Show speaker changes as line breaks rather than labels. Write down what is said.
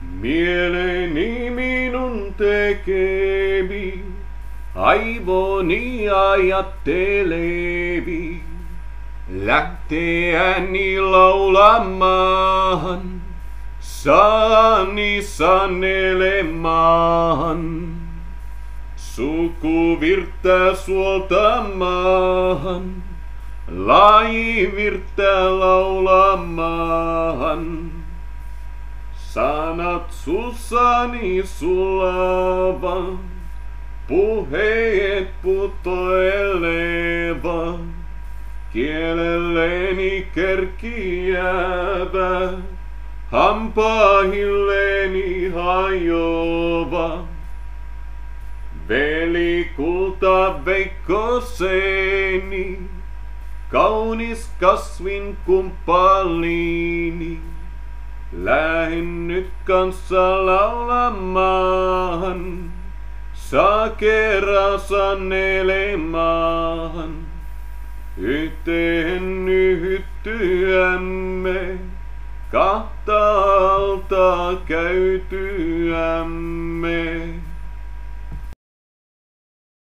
Mieleni minun tekevi, aivoni ajattelevi, lähteäni laulamaan, saani sanelemaan. Sukuvirttä suoltamaan, laivirttä laulamaan. Sanat sussani sulava, puheet putoileva, kielelleni kerkiävä, hampaihilleni hajoava. Veli kulta veikkoseni, kaunis kasvin kumppaliini. Lähen nyt kanssa laulamaan, saa kerran sanelemaan. Yhteen yhtyämme, kahta alta käytyämme.